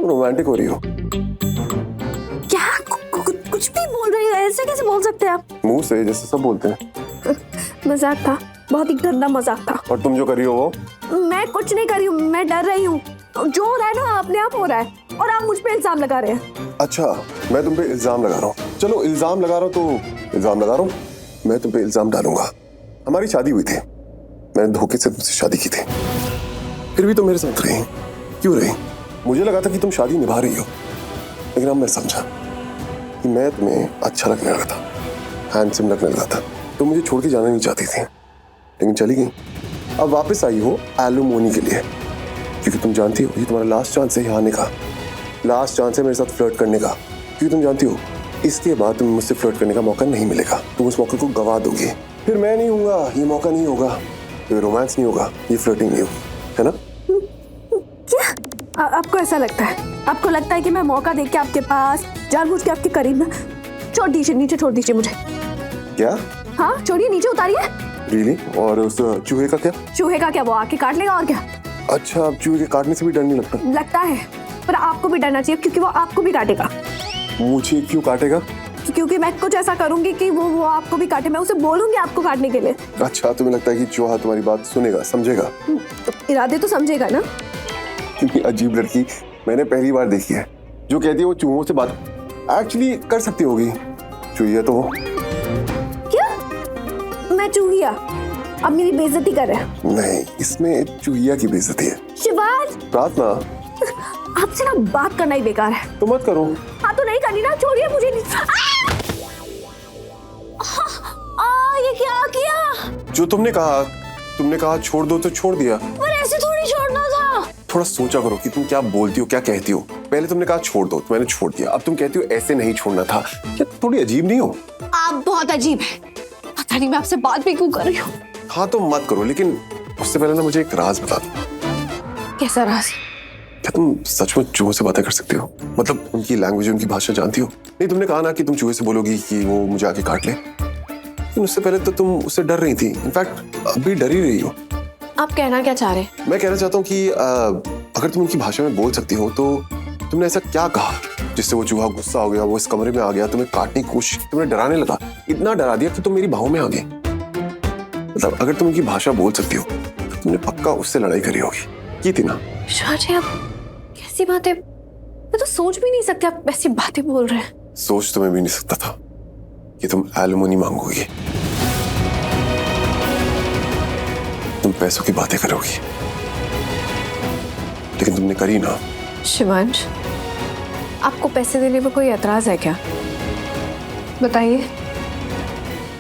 Romantic हो रही हो। क्या कुछ भी बोल रही हो, ऐसे कैसे बोल सकते हैं आप? मुंह से जैसे सब बोलते हैं। मजाक था, बहुत ही गंदा मजाक था। और तुम जो कर रही हो वो? मैं कुछ नहीं कर रही हूँ, मैं डर रही हूँ। जो हो रहा है ना अपने आप हो रहा है, और आप मुझ पे इल्जाम लगा रहे हैं। अच्छा, मैं तुम पे इल्जाम लगा रहा हूँ। चलो इल्जाम लगा रहा हूँ तो इल्जाम लगा रहा हूँ, मैं तुम पे इल्जाम डालूंगा। हमारी शादी हुई थी, मैंने धोखे से तुमसे शादी की थी, फिर भी तुम मेरे साथ रही। क्यों रही? मुझे लगा था कि तुम शादी निभा रही हो, लेकिन अब मैं समझा कि मैं तुम्हें अच्छा लगने लगा था, हैंडसम लगने लगा था। तुम मुझे छोड़ के जाना नहीं चाहती थी, लेकिन चली गई। अब वापस आई हो एलिमोनी के लिए, क्योंकि तुम जानती हो ये तुम्हारा लास्ट चांस है यहाँ आने का, लास्ट चांस है मेरे साथ फ्लर्ट करने का। क्योंकि तुम जानती हो इसके बाद तुम्हें मुझसे फ्लर्ट करने का मौका नहीं मिलेगा, तुम उस मौके को गवा दोगे। फिर मैं नहीं हूँगा, ये मौका नहीं होगा, ये रोमांस नहीं होगा, ये फ्लर्टिंग नहीं होगी, है ना? क्या आपको ऐसा लगता है? आपको लगता है कि मैं मौका देख के आपके पास जानबूझ के आपके करीब ना? छोड़ दीजिए, नीचे छोड़ दीजिए मुझे। क्या? हाँ छोड़िए, नीचे उतारिए। रियली? और उस चूहे का क्या? चूहे का क्या, वो आके काट लेगा और क्या। अच्छा, अब चूहे के काटने से भी डर नहीं लगता? लगता है, पर आपको भी डरना चाहिए, क्योंकि वो आपको भी काटेगा। मुझे क्यों काटेगा? क्योंकि मैं कुछ ऐसा करूंगी कि वो आपको भी काटे। मैं उसे बोलूंगी आपको काटने के लिए। अच्छा, तुम्हें लगता है कि चूहा तुम्हारी बात सुनेगा, समझेगा? तो इरादे तो समझेगा ना। कितनी अजीब लड़की मैंने पहली बार देखी है जो कहती है वो चूहों से बात एक्चुअली कर सकती होगी। चूहिया तो वो। क्या? मैं चूहिया? अब मेरी बेइज्जती कर रहे हैं? नहीं, इसमें चूहिया की बेइज्जती है। शिवाज, प्रार्थना, आपसे ना बात करना ही बेकार है। तो मत करो। हाँ तो नहीं करनी ना, छोड़िए मुझे। ये क्या किया? जो तुमने कहा छोड़ दो तो छोड़ दिया। पर ऐसे थोड़ी छोड़ना था। थोड़ा सोचा करो कि तुम क्या बोलती हो, क्या कहती हो। पहले तुमने कहा छोड़ दो तो मैंने छोड़ दिया, अब तुम कहती हो ऐसे नहीं छोड़ना था। क्या थोड़ी अजीब नहीं हो? आप बहुत अजीब है, पता नहीं मैं आपसे बात भी क्यों कर रही हूँ। हाँ तो मत करो, लेकिन उससे पहले ना मुझे एक राज बता दो। कैसा राज? क्या तुम सचमुच चूहों से बातें कर सकती हो? मतलब उनकी लैंग्वेज, उनकी भाषा जानती हो? नहीं, तुमने कहा ना कि तुम चूहे से बोलोगी कि वो मुझे आके काट ले, लेकिन उससे पहले तो तुम उससे डर रही थी। इनफैक्ट अभी डर ही रही हो। आप कहना क्या चाह रहे हैं? मैं कहना चाहता हूँ कि अगर तुम उनकी भाषा में बोल सकती हो तो तुमने ऐसा क्या कहा जिससे वो चूहा गुस्सा हो गया, वो इस कमरे में आ गया, तुम्हें काटने की कोशिश, तुम्हें डराने लगा, इतना डरा दिया कि तुम मेरी बाहों में आ गई। मतलब अगर तुम उनकी भाषा बोल सकती हो तो तुमने पक्का उससे लड़ाई करी होगी, की थी ना? शाजी, आप कैसी बातें, मैं तो सोच भी नहीं सकती आप ऐसी बातें बोल रहे हैं। सोच तो मैं भी नहीं सकता था कि तुम एलिमोनी मांगोगी, तुम पैसों की बातें करोगी, लेकिन तुमने करी ना। शिवांश, आपको पैसे देने में कोई एतराज है क्या? बताइए।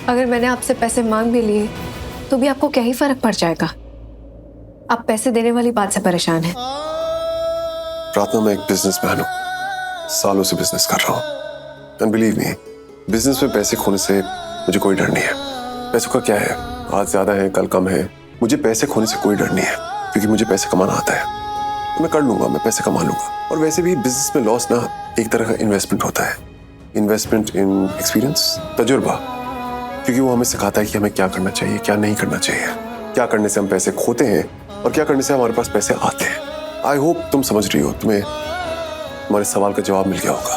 अगर मैंने आपसे पैसे मांग भी लिए तो भी आपको क्या ही फर्क पड़ जाएगा? आप पैसे देने वाली बात से परेशान हैं। प्रार्थना, मैं एक बिजनेसमैन हूँ, सालों से बिजनेस कर रहा हूँ। एंड बिलीव मी, बिजनेस में पैसे खोने से मुझे कोई डर नहीं है। पैसों का क्या है, आज ज्यादा है कल कम है, मुझे पैसे खोने से कोई डर नहीं है, क्योंकि मुझे पैसे कमाना आता है। तो मैं कर लूंगा, मैं पैसे कमा लूंगा। और वैसे भी बिजनेस में लॉस ना एक तरह का इन्वेस्टमेंट होता है, इन्वेस्टमेंट इन एक्सपीरियंस, तजुर्बा, क्योंकि वो हमें सिखाता है कि हमें क्या करना चाहिए, क्या नहीं करना चाहिए, क्या करने से हम पैसे खोते हैं और क्या करने से हमारे पास पैसे आते हैं। आई होप तुम समझ रही हो, तुम्हें तुम्हारे सवाल का जवाब मिल गया होगा।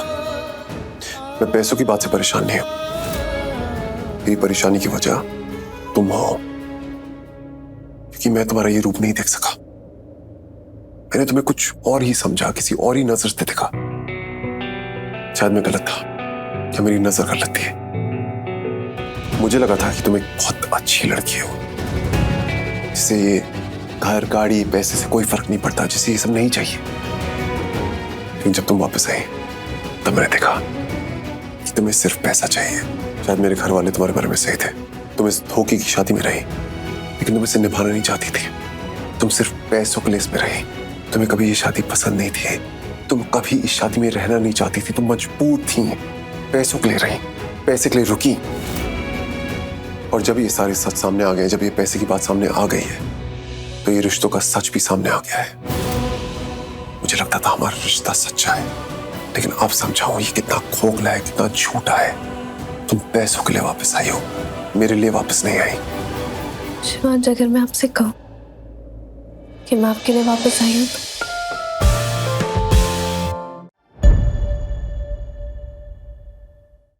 मैं पैसों की बात से परेशान नहीं हूं, मेरी परेशानी की वजह तुम हो, क्योंकि मैं तुम्हारा ये रूप नहीं देख सका। मैंने तुम्हें कुछ और ही समझा, किसी और ही नजर से देखा। शायद मैं गलत था, क्या मेरी नजर गलत थी? मुझे लगा था कि तुम एक बहुत अच्छी लड़की हो, जिसे ये घर गाड़ी पैसे से कोई फर्क नहीं पड़ता, जिसे ये सब नहीं चाहिए। लेकिन जब तुम वापस आई तब मैंने देखा कि तुम्हें सिर्फ पैसा चाहिए। शायद मेरे घर वाले तुम्हारे बारे में सही थे, तुम इस धोखे की शादी में रही, लेकिन तुम इसे निभाना नहीं चाहती थी। तुम सिर्फ पैसों के लिए इसमें रही, तुम्हें कभी ये शादी पसंद नहीं थी, तुम कभी इस शादी में रहना नहीं चाहती थी, तुम मजबूर थी, पैसों के लिए रही, पैसे के लिए रुकी। और जब ये सारे सच सामने आ गए, जब ये पैसे की बात सामने आ गई है, तो ये रिश्तों का सच भी सामने आ गया है। मुझे लगता था हमारा रिश्ता सच्चा है, लेकिन अब समझाऊं ये कितना खोखला है, कितना झूठा है। तुम पैसों के लिए वापस आई हो, मेरे लिए वापस नहीं आई। शिवांश, अगर मैं आपसे कहूं कि मैं आपके लिए वापस आई हूं